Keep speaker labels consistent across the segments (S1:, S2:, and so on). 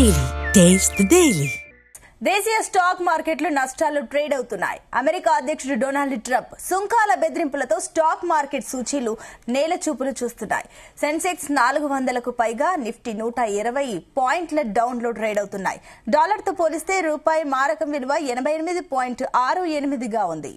S1: Daily. Taste the Daily.
S2: దేశీయ stock మార్కెట్లు నష్టాలు ట్రేడ్ అవుతున్నాయి. అమెరికా అధ్యక్షుడు డొనాల్డ్ ట్రంప్ సుంకాల బెదిరింపులతో స్టాక్ మార్కెట్ సూచీలు నేలచూపులు చూస్తున్నాయి. సెన్సెక్స్ 400కు పైగా, నిఫ్టీ 120 పాయింట్ల డౌన్ లో ట్రేడ్ అవుతున్నాయి. డాలర్తో పోలిస్తే రూపాయి మారకం విలువ 88.68గా ఉంది.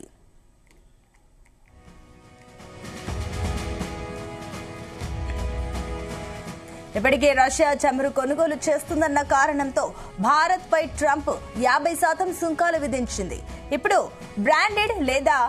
S2: ఇప్పటికే రష్యా చమురు కొనుగోలు చేస్తుందన్న కారణంతో భారత్ పై ట్రంప్ 50% సుంకాలు విధించింది. ఇప్పుడు బ్రాండెడ్ లేదా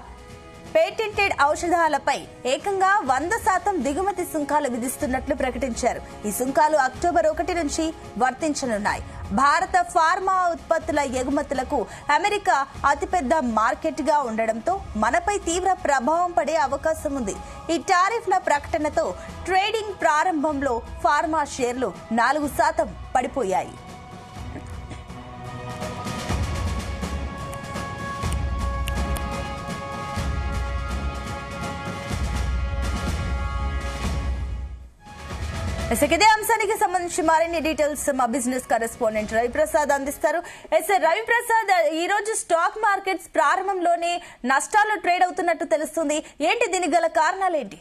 S2: పేటెంటెడ్ ఔషధాలపై ఏకంగా 100% దిగుమతి సుంకాలు విధిస్తున్నట్లు ప్రకటించారు. ఈ సుంకాలు అక్టోబర్ 1 నుంచి వర్తించనున్నాయి. భారత ఫార్మా ఉత్పత్తుల ఎగుమతులకు అమెరికా అతిపెద్ద మార్కెట్ గా ఉండడంతో మనపై తీవ్ర ప్రభావం పడే అవకాశం ఉంది. ఈ టారిఫ్ల ప్రకటనతో ట్రేడింగ్ ప్రారంభంలో ఫార్మా షేర్లు 4% పడిపోయాయి. ఇదే అంశానికి సంబంధించి మరిన్ని డీటెయిల్స్ మా బిజినెస్ కరెస్పాండెంట్ రవిప్రసాద్ అందిస్తారు. రవిప్రసాద్, ఈ రోజు స్టాక్ మార్కెట్స్ ప్రారంభంలోనే నష్టాలు ట్రేడ్ అవుతున్నట్టు తెలుస్తుంది. ఏంటి దీనికి గల కారణాలు ఏంటి?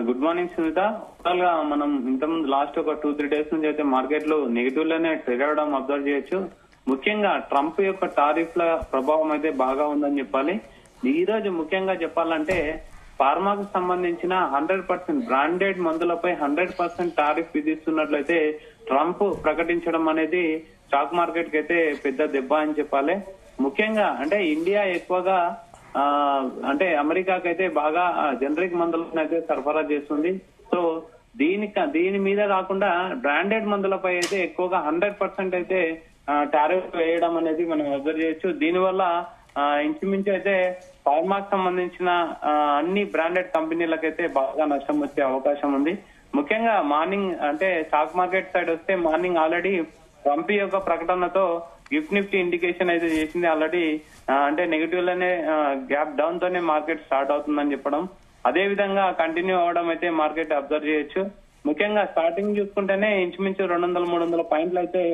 S3: Good morning Sunitha. టోటల్ గా మనం ఇంతకుముందు లాస్ట్ ఒక 2-3 డేస్ నుంచి అయితే మార్కెట్ లో నెగిటివ్ లోనే ట్రేడ్ అవడం అబ్జర్వ్ చేయొచ్చు. ముఖ్యంగా ట్రంప్ యొక్క టారిఫ్ల ప్రభావం అయితే బాగా ఉందని చెప్పాలి. ఈ రోజు ముఖ్యంగా చెప్పాలంటే ఫార్మాకు సంబంధించిన 100% బ్రాండెడ్ మందులపై 100% టారిఫ్ విధిస్తున్నట్లయితే ట్రంప్ ప్రకటించడం అనేది స్టాక్ మార్కెట్ కి అయితే పెద్ద దెబ్బ అని చెప్పాలి. ముఖ్యంగా అంటే ఇండియా ఎక్కువగా అంటే అమెరికాకైతే బాగా జనరిక్ మందులను అయితే సరఫరా చేస్తుంది. సో దీని మీద కాకుండా బ్రాండెడ్ మందులపై అయితే ఎక్కువగా 100% అయితే టారిఫ్ వేయడం అనేది మనం అబ్జర్వ్ చేయొచ్చు. దీనివల్ల ఇంచుమించు అయితే ఫార్మాకు సంబంధించిన అన్ని బ్రాండెడ్ కంపెనీలకైతే బాగా నష్టం వచ్చే అవకాశం ఉంది. ముఖ్యంగా మార్నింగ్ అంటే స్టాక్ మార్కెట్ సైడ్ వస్తే మార్నింగ్ ఆల్రెడీ ట్రంప్ యొక్క ప్రకటనతో గిఫ్ట్ నిఫ్టీ ఇండికేషన్ అయితే చేసింది. ఆల్రెడీ అంటే నెగిటివ్ లోనే గ్యాప్ డౌన్ తోనే మార్కెట్ స్టార్ట్ అవుతుందని చెప్పడం, అదే విధంగా కంటిన్యూ అవడం అయితే మార్కెట్ అబ్జర్వ్ చేయొచ్చు. ముఖ్యంగా స్టార్టింగ్ చూసుకుంటేనే ఇంచుమించు 200-300 పాయింట్లు అయితే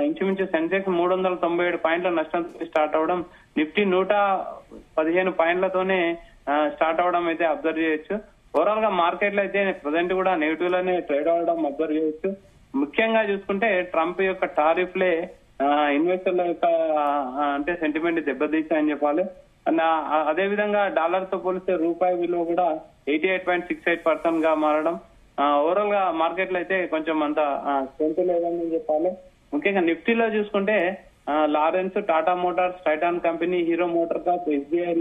S3: ఇంచుమించు సెన్సెక్స్ 397 పాయింట్ల నష్టంతో స్టార్ట్ అవడం, నిఫ్టీ 115 పాయింట్లతోనే స్టార్ట్ అవడం అయితే అబ్జర్వ్ చేయొచ్చు. ఓవరాల్ గా మార్కెట్ లో అయితే ప్రజెంట్ కూడా నెగిటివ్ లోనే ట్రేడ్ అవడం అబ్జర్వ్ చేయొచ్చు. ముఖ్యంగా చూసుకుంటే ట్రంప్ యొక్క టారిఫ్లే ఇన్వెస్టర్ల యొక్క అంటే సెంటిమెంట్ దెబ్బతీశాయని చెప్పాలి. అదే విధంగా డాలర్ తో పోలిస్తే రూపాయి విలువ కూడా 88.68% గా మారడం, ఓవరాల్ గా మార్కెట్ లో అయితే కొంచెం అంత స్ట్రెంత్ లేదని చెప్పాలి. ముఖ్యంగా నిఫ్టీలో చూసుకుంటే Lawrence, Tata Motors, Titan company, hero motor Corp, SBI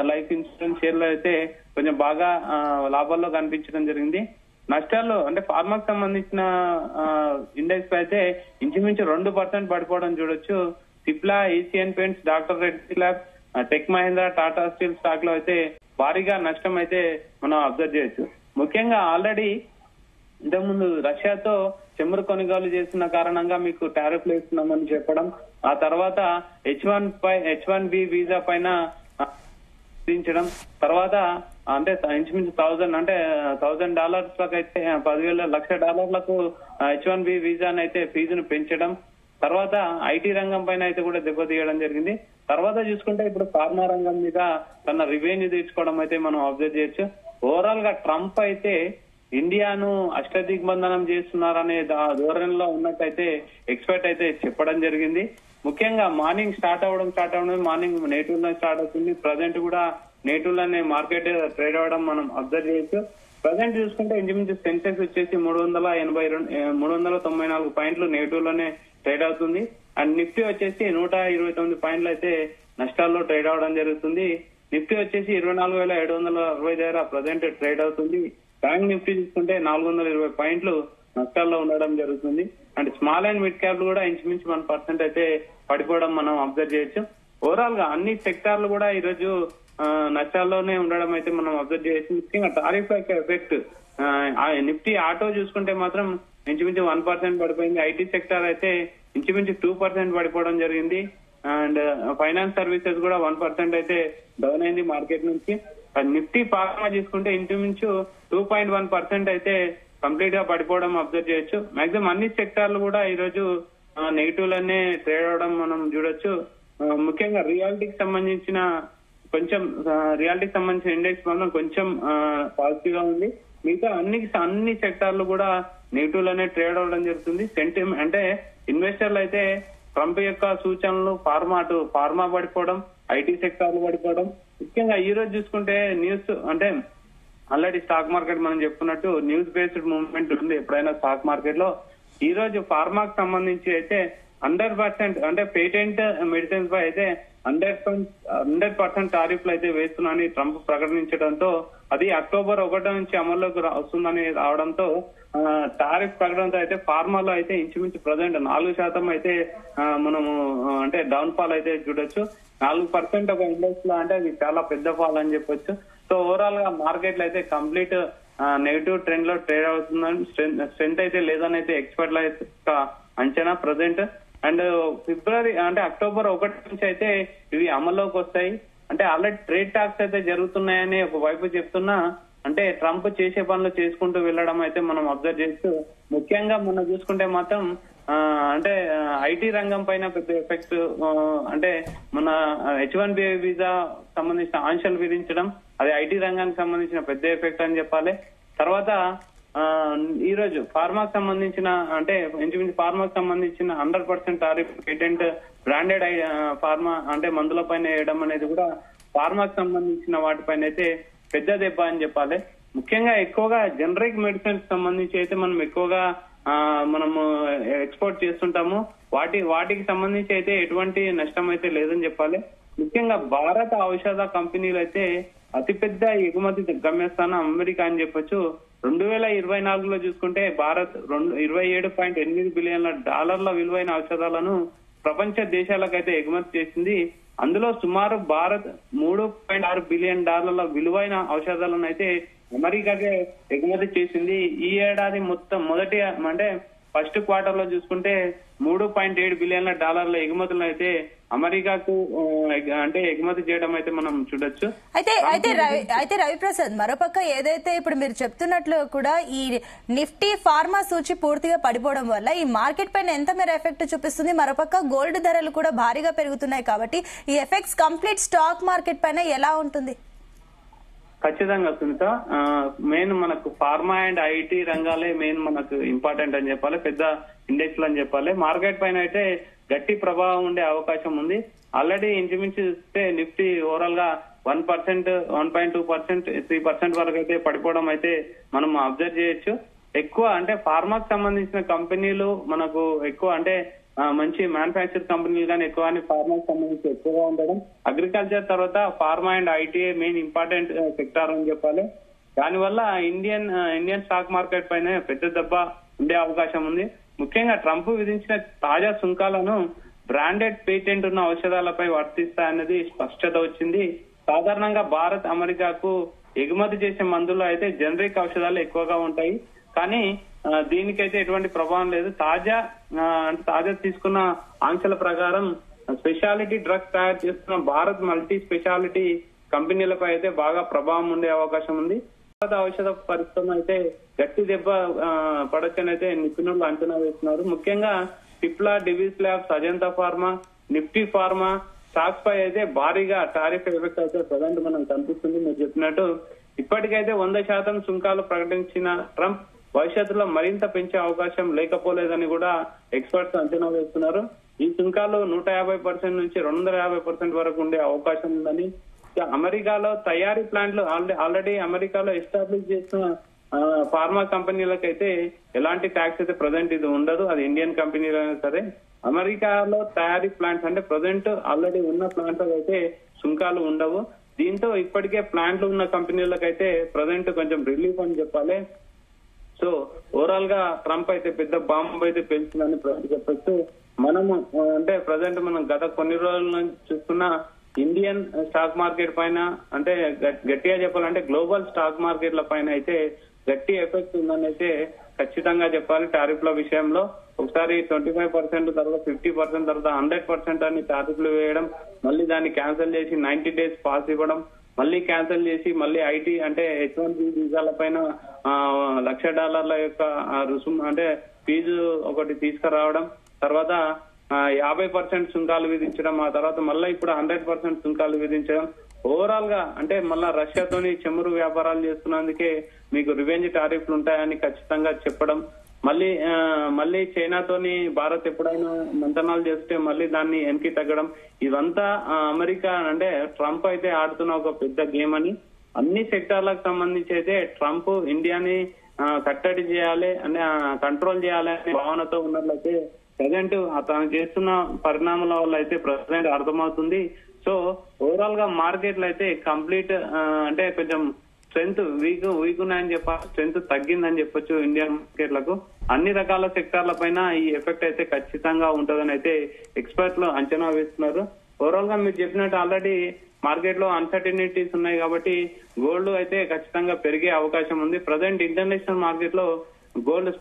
S3: life insurance షేర్లు అయితే కొంచెం బాగా లాభాల్లో కనిపించడం జరిగింది. నష్టాలు అంటే ఫార్మాకు సంబంధించిన ఇండెక్స్ అయితే ఇంచుమించు 2% పడిపోవడం చూడొచ్చు. Cipla, Asian paints, doctor Reddy labs, tech Mahindra, Tata steel stock లో అయితే భారీగా నష్టం అయితే మనం అబ్జర్వ్ చేయొచ్చు. ముఖ్యంగా ఆల్రెడీ ఇంతకుముందు రష్యాతో చమురు కొనుగోలు చేసిన కారణంగా మీకు టారిఫ్లు వేస్తున్నామని చెప్పడం, ఆ తర్వాత H1B వీసా పైన విధించడం, తర్వాత అంటే ఇంచుమించు $1,000 లకు అయితే $10,000 H1B వీసాను అయితే ఫీజును పెంచడం, తర్వాత ఐటీ రంగం పైన అయితే కూడా దెబ్బతీయడం జరిగింది. తర్వాత చూసుకుంటే ఇప్పుడు ఫార్మా రంగం మీద తన రివెన్యూ తీర్చుకోవడం అయితే మనం అబ్జర్వ్ చేయొచ్చు. ఓవరాల్ గా ట్రంప్ అయితే ఇండియాను అష్టదిగ్బంధనం చేస్తున్నారనే ధోరణిలో ఉన్నట్టయితే ఎక్స్పర్ట్ అయితే చెప్పడం జరిగింది. ముఖ్యంగా మార్నింగ్ స్టార్ట్ అవడం మార్నింగ్ నెగిటివ్ లో స్టార్ట్ అవుతుంది. ప్రజెంట్ కూడా నెగిటివ్ లోనే మార్కెట్ ట్రేడ్ అవడం మనం అబ్జర్వ్ చేయొచ్చు. ప్రజెంట్ చూసుకుంటే ఇంచుమించు సెన్సెక్స్ వచ్చేసి 394 పాయింట్లు నెగిటివ్ లోనే ట్రేడ్ అవుతుంది. అండ్ నిఫ్టీ వచ్చేసి 129 పాయింట్లు అయితే నష్టాల్లో ట్రేడ్ అవడం జరుగుతుంది. నిఫ్టీ వచ్చేసి 24,760 దగ్గర ప్రజెంట్ ట్రేడ్ అవుతుంది. బ్యాంక్ నిఫ్టీ చూసుకుంటే 420 పాయింట్లు నష్టాల్లో ఉండడం జరుగుతుంది. And small and mid cap కూడా ఇంచుమించు 1% అయితే పడిపోవడం మనం అబ్జర్వ్ చేయొచ్చు. ఓవరాల్ గా అన్ని సెక్టార్లు కూడా ఈ రోజు నష్టాల్లోనే ఉండడం అయితే మనం అబ్జర్వ్ చేయొచ్చు. ముఖ్యంగా టారిఫ్ యొక్క ఎఫెక్ట్ నిఫ్టీ ఆటో చూసుకుంటే మాత్రం ఇంచుమించు 1% పడిపోయింది. ఐటీ సెక్టార్ అయితే ఇంచుమించు 2% పడిపోవడం జరిగింది. అండ్ ఫైనాన్స్ సర్వీసెస్ కూడా 1% అయితే డౌన్ అయింది మార్కెట్ నుంచి. నిఫ్టీ ఫార్మా చూసుకుంటే ఇంచుమించు 2.1% అయితే కంప్లీట్ గా పడిపోవడం అబ్జర్వ్ చేయొచ్చు. మాక్సిమం అన్ని సెక్టార్లు కూడా ఈ రోజు నెగిటివ్ లోనే ట్రేడ్ అవడం మనం చూడొచ్చు. ముఖ్యంగా రియాలిటీకి సంబంధించిన ఇండెక్స్ మాత్రం కొంచెం పాజిటివ్ గా ఉంది. మిగతా అన్ని సెక్టార్లు కూడా నెగిటివ్ లోనే ట్రేడ్ అవడం జరుగుతుంది. సెంటిమెంట్ అంటే ఇన్వెస్టర్లు అయితే ట్రంప్ యొక్క సూచనలు ఫార్మా పడిపోవడం, ఐటీ సెక్టార్లు పడిపోవడం. ముఖ్యంగా ఈ రోజు చూసుకుంటే న్యూస్ అంటే ఆల్రెడీ స్టాక్ మార్కెట్ మనం చెప్పుకున్నట్టు న్యూస్ బేస్డ్ మూవ్మెంట్ ఉంది ఎప్పుడైనా స్టాక్ మార్కెట్ లో. ఈ రోజు ఫార్మాకు సంబంధించి అయితే 100% అంటే పేటెంట్ మెడిసిన్స్ పై అయితే 100% టారిఫ్లు అయితే వేస్తున్నానని ట్రంప్ ప్రకటించడంతో అది అక్టోబర్ 1 నుంచి అమల్లోకి వస్తుందని రావడంతో టారిఫ్ ప్రకటనతో అయితే ఫార్మాలో అయితే ఇంచుమించు ప్రజెంట్ 4% అయితే మనము అంటే డౌన్ ఫాల్ అయితే చూడొచ్చు. 4% ఒక ఇండెక్స్ లో అంటే అది చాలా పెద్ద ఫాల్ అని చెప్పొచ్చు. సో ఓవరాల్ గా మార్కెట్ లో అయితే కంప్లీట్ నెగిటివ్ ట్రెండ్ లో ట్రేడ్ అవుతుందని స్ట్రెంత్ అయితే లేదని అయితే ఎక్స్పర్ట్ల అంచనా ప్రజెంట్. అండ్ ఫిబ్రవరి అంటే అక్టోబర్ 1 నుంచి అయితే ఇవి అమల్లోకి వస్తాయి. అంటే ఆల్రెడీ ట్రేడ్ టాక్స్ అయితే జరుగుతున్నాయని ఒక వైపు చెప్తున్నా అంటే ట్రంప్ చేసే పనులు చేసుకుంటూ వెళ్ళడం అయితే మనం అబ్జర్వ్ చేస్తూ ముఖ్యంగా మనం చూసుకుంటే మాత్రం అంటే ఐటీ రంగం పైన పెద్ద ఎఫెక్ట్ అంటే మన H1B వీసా సంబంధించిన ఆంక్షలు విధించడం అది ఐటీ రంగానికి సంబంధించిన పెద్ద ఎఫెక్ట్ అని చెప్పాలి. తర్వాత ఈ రోజు ఫార్మాకు సంబంధించిన అంటే ఇంచుమించు ఫార్మాకు సంబంధించిన 100% టారిఫ్ పేటెంట్ బ్రాండెడ్ ఫార్మా అంటే మందుల పైన వేయడం అనేది కూడా ఫార్మాకు సంబంధించిన వాటిపైన అయితే పెద్ద దెబ్బ అని చెప్పాలి. ముఖ్యంగా ఎక్కువగా జనరిక్ మెడిసిన్స్ సంబంధించి అయితే మనం ఎక్కువగా మనము ఎక్స్పోర్ట్ చేస్తుంటాము. వాటికి సంబంధించి అయితే ఎటువంటి నష్టం అయితే లేదని చెప్పాలి. ముఖ్యంగా భారత ఔషధ కంపెనీలు అయితే అతిపెద్ద ఎగుమతి గమ్యస్థానం అమెరికా అని చెప్పొచ్చు. 2024లో చూసుకుంటే భారత్ $27.8 బిలియన్ల విలువైన ఔషధాలను ప్రపంచ దేశాలకైతే ఎగుమతి చేసింది. అందులో సుమారు భారత్ $3.6 బిలియన్ విలువైన ఔషధాలను అయితే అమెరికాకే ఎగుమతి చేసింది. ఈ ఏడాది మొదటి అంటే ఫస్ట్ క్వార్టర్ లో చూసుకుంటే $3.7 బిలియన్ల ఎగుమతులను అయితే అమెరికాకు అంటే ఎగుమతి చేయడం అయితే మనం చూడొచ్చు.
S2: అయితే రవిప్రసాద్ మరోపక్క ఏదైతే ఇప్పుడు మీరు చెప్తున్నట్లు కూడా ఈ నిఫ్టీ ఫార్మా సూచి పూర్తిగా పడిపోవడం వల్ల ఈ మార్కెట్ పైన ఎంత మేర ఎఫెక్ట్ చూపిస్తుంది? మరోపక్క గోల్డ్ ధరలు కూడా భారీగా పెరుగుతున్నాయి కాబట్టి ఈ ఎఫెక్ట్స్ కంప్లీట్ స్టాక్ మార్కెట్ పైన ఎలా ఉంటుంది?
S3: ఖచ్చితంగా సునీత, మెయిన్ మనకు ఫార్మా అండ్ ఐటీ రంగాలే మెయిన్ మనకు ఇంపార్టెంట్ అని చెప్పాలి, పెద్ద ఇండెక్స్ అని చెప్పాలి. మార్కెట్ పైన అయితే గట్టి ప్రభావం ఉండే అవకాశం ఉంది. ఆల్రెడీ ఇంచుమించు చూస్తే నిఫ్టీ ఓవరాల్ గా 1%, 1.2%, 3% వరకు అయితే పడిపోవడం అయితే మనం అబ్జర్వ్ చేయొచ్చు. ఎక్కువ అంటే ఫార్మాకు సంబంధించిన కంపెనీలు మనకు ఎక్కువ అంటే మంచి మ్యానుఫ్యాక్చర్ కంపెనీలు కానీ ఎక్కువ ఫార్మాకు సంబంధించి ఎక్కువగా ఉండడం, అగ్రికల్చర్ తర్వాత pharma and ITI main important sector అని చెప్పాలి. దానివల్ల ఇండియన్ స్టాక్ మార్కెట్ పైన పెద్ద దెబ్బ ఉండే అవకాశం ఉంది. ముఖ్యంగా ట్రంప్ విధించిన తాజా సుంకాలను బ్రాండెడ్ పేటెంట్ ఉన్న ఔషధాలపై వర్తిస్తాయన్నది స్పష్టత వచ్చింది. సాధారణంగా భారత్ అమెరికాకు ఎగుమతి చేసే మందుల్లో అయితే జనరిక్ ఔషధాలు ఎక్కువగా ఉంటాయి, కానీ దీనికైతే ఎటువంటి ప్రభావం లేదు. తాజా తీసుకున్న ఆంక్షల ప్రకారం స్పెషాలిటీ డ్రగ్స్ తయారు చేస్తున్న భారత్ మల్టీ స్పెషాలిటీ కంపెనీలపై అయితే బాగా ప్రభావం ఉండే అవకాశం ఉంది. భారత ఔషధ పరిశ్రమ అయితే గట్టి దెబ్బ పడొచ్చని అయితే నిపుణులు అంచనా వేస్తున్నారు. ముఖ్యంగా Cipla, Divi's labs, Ajanta pharma, Nifty pharma stocks పై అయితే భారీగా టారిఫ్ ఎఫెక్ట్ అయితే ప్రజెంట్ మనం కనిపిస్తుంది. మీరు చెప్పినట్టు ఇప్పటికైతే 100% సుంకాలు ప్రకటించిన ట్రంప్ భవిష్యత్తులో మరింత పెంచే అవకాశం లేకపోలేదని కూడా ఎక్స్పర్ట్స్ అంచనా వేస్తున్నారు. ఈ సుంకాలు 150% నుంచి 250% వరకు ఉండే అవకాశం ఉందని, అమెరికాలో తయారీ ప్లాంట్లు ఆల్రెడీ అమెరికాలో ఎస్టాబ్లిష్ చేసిన ఫార్మా కంపెనీలకైతే ఎలాంటి ట్యాక్స్ అయితే ప్రజెంట్ ఇది ఉండదు, అది ఇండియన్ కంపెనీలు అయినా సరే. అమెరికాలో తయారీ ప్లాంట్స్ అంటే ప్రజెంట్ ఆల్రెడీ ఉన్న ప్లాంట్లకు అయితే సుంకాలు ఉండవు. దీంతో ఇప్పటికే ప్లాంట్లు ఉన్న కంపెనీలకైతే ప్రజెంట్ కొంచెం రిలీఫ్ అని చెప్పాలి. సో ఓవరాల్ గా ట్రంప్ అయితే పెద్ద బాంబు అయితే పెంచిందని చెప్పచ్చు. మనము అంటే ప్రజెంట్ మనం గత కొన్ని రోజుల నుంచి చూస్తున్న ఇండియన్ స్టాక్ మార్కెట్ పైన అంటే గట్టిగా చెప్పాలంటే గ్లోబల్ స్టాక్ మార్కెట్ల పైన అయితే గట్టి ఎఫెక్ట్ ఉందని అయితే ఖచ్చితంగా చెప్పాలి. టారిఫ్ల విషయంలో ఒకసారి 25% తర్వాత 50% తర్వాత 100% అని టారిఫ్లు వేయడం, మళ్ళీ దాన్ని క్యాన్సిల్ చేసి 90 days పాస్ ఇవ్వడం, మళ్ళీ క్యాన్సిల్ చేసి మళ్ళీ ఐటీ అంటే H1B వీసాల పైన $1,00,000 యొక్క రుసుము అంటే ఫీజు ఒకటి తీసుకురావడం, తర్వాత 50% సుంకాలు విధించడం, ఆ తర్వాత మళ్ళీ ఇప్పుడు 100% సుంకాలు విధించడం. ఓవరాల్ గా అంటే మళ్ళా రష్యాతోని చమురు వ్యాపారాలు చేస్తున్నందుకే మీకు రివెంజ్ టారిఫ్లు ఉంటాయని ఖచ్చితంగా చెప్పడం, మళ్ళీ చైనాతోని భారత్ ఎప్పుడైనా మంతనాలు చేస్తే మళ్ళీ దాన్ని వెనక్కి తగ్గడం, ఇదంతా అమెరికా అంటే ట్రంప్ అయితే ఆడుతున్న ఒక పెద్ద గేమ్ అని అన్ని సెక్టార్లకు సంబంధించి అయితే ట్రంప్ ఇండియాని కట్టడి చేయాలి అంటే కంట్రోల్ చేయాలి అనే భావనతో ఉన్నట్లయితే ప్రజెంట్ అతను చేస్తున్న పరిణామాల వల్ల అయితే ప్రజెంట్ అర్థమవుతుంది. సో ఓవరాల్ గా మార్కెట్లు అయితే కంప్లీట్ అంటే కొంచెం స్ట్రెంత్ వీక్ ఉన్నాయని చెప్పాలి, స్ట్రెంత్ తగ్గిందని చెప్పొచ్చు ఇండియన్ మార్కెట్లకు. అన్ని రకాల సెక్టార్ల పైన ఈ ఎఫెక్ట్ అయితే ఖచ్చితంగా ఉంటుందని అయితే ఎక్స్పర్ట్లు అంచనా వేస్తున్నారు. ఓవరాల్ గా మీరు చెప్పినట్టు ఆల్రెడీ మార్కెట్ లో అన్సర్టనిటీస్ ఉన్నాయి కాబట్టి గోల్డ్ అయితే ఖచ్చితంగా పెరిగే అవకాశం ఉంది. ప్రజెంట్ ఇంటర్నేషనల్ మార్కెట్ లో గోల్డ్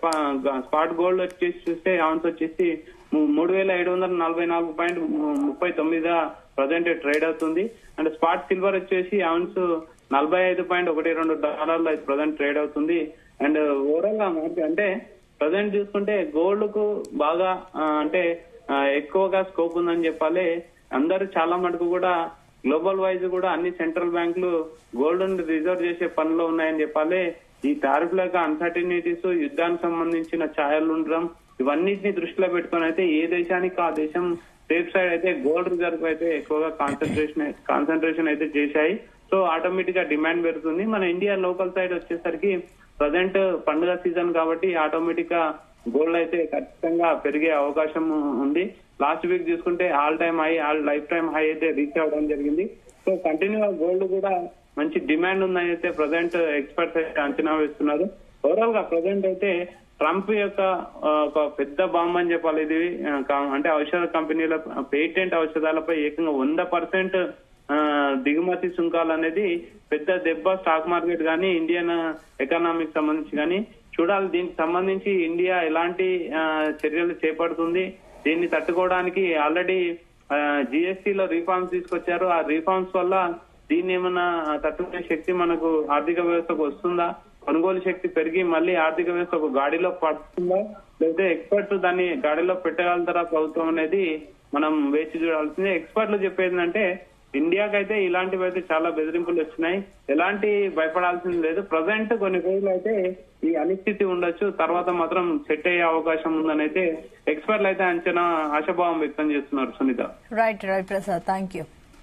S3: స్పాట్ గోల్డ్ వచ్చేసి చూస్తే ఆన్స్ వచ్చేసి 3,744.39గా ప్రజెంట్ ట్రేడ్ అవుతుంది. అండ్ స్పాట్ సిల్వర్ వచ్చేసి ఆన్స్ $45.12 అయితే ప్రజెంట్ ట్రేడ్ అవుతుంది. అండ్ ఓవరాల్ గా మార్కెట్ అంటే ప్రజెంట్ చూసుకుంటే గోల్డ్ కు బాగా అంటే ఎక్కువగా స్కోప్ ఉందని చెప్పాలి. అందరూ చాలా మటుకు కూడా గ్లోబల్ వైజ్ కూడా అన్ని సెంట్రల్ బ్యాంకులు గోల్డ్ ని రిజర్వ్ చేసే పనిలో ఉన్నాయని చెప్పాలి. ఈ టారిఫ్ లేక అన్సర్టనిటీస్, యుద్ధానికి సంబంధించిన ఛాయలు ఉండడం, ఇవన్నిటిని దృష్టిలో పెట్టుకుని అయితే ఏ దేశానికి ఆ దేశం సేఫ్ సైడ్ అయితే గోల్డ్ రిజర్వ్ అయితే ఎక్కువగా కాన్సన్ట్రేషన్ అయితే చేశాయి. సో ఆటోమేటిక్ గా డిమాండ్ పెరుగుతుంది. మన ఇండియా లోకల్ సైడ్ వచ్చేసరికి ప్రజెంట్ పండుగ సీజన్ కాబట్టి ఆటోమేటిక్ గా గోల్డ్ అయితే ఖచ్చితంగా పెరిగే అవకాశం ఉంది. లాస్ట్ వీక్ చూసుకుంటే ఆల్ లైఫ్ టైమ్ హై అయితే రీచ్ అవ్వడం జరిగింది. సో కంటిన్యూగా గోల్డ్ కూడా మంచి డిమాండ్ ఉందని అయితే ప్రజెంట్ ఎక్స్పర్ట్స్ అయితే అంచనా వేస్తున్నారు. ఓవరాల్ గా ప్రజెంట్ అయితే ట్రంప్ యొక్క ఒక పెద్ద బాంబ్ అని చెప్పాలి ఇది. అంటే ఔషధ కంపెనీల పేటెంట్ ఔషధాలపై ఏకంగా 100% దిగుమతి సుంకాలు అనేది పెద్ద దెబ్బ స్టాక్ మార్కెట్ గానీ ఇండియన్ ఎకనామీకి సంబంధించి కానీ చూడాలి. దీనికి సంబంధించి ఇండియా ఎలాంటి చర్యలు చేపడుతుంది, దీన్ని తట్టుకోవడానికి ఆల్రెడీ జిఎస్టీలో రీఫార్మ్స్ తీసుకొచ్చారు. ఆ రీఫార్మ్స్ వల్ల దీన్ని ఏమన్నా తట్టుకునే శక్తి మనకు ఆర్థిక వ్యవస్థకు వస్తుందా, కొనుగోలు శక్తి పెరిగి మళ్ళీ ఆర్థిక వ్యవస్థ ఒక గాడిలో పడుతుందా, లేకపోతే ఎక్స్పర్ట్స్ దాన్ని గాడిలో పెట్టగలుగుతారా ప్రభుత్వం అనేది మనం వేచి చూడాల్సిందే. ఎక్స్పర్ట్లు చెప్పేది అంటే ఇండియాకైతే ఇలాంటివి అయితే చాలా బెదిరింపులు వచ్చినాయి, ఎలాంటి భయపడాల్సింది లేదు. ప్రజెంట్ కొన్ని రోజులు అయితే ఈ అనిశ్చితి ఉండొచ్చు, తర్వాత మాత్రం సెట్ అయ్యే అవకాశం ఉందని అయితే ఎక్స్పర్ట్లు అయితే అంచనా ఆశాభావం వ్యక్తం చేస్తున్నారు. Sunita.
S2: Right Prasad, thank you.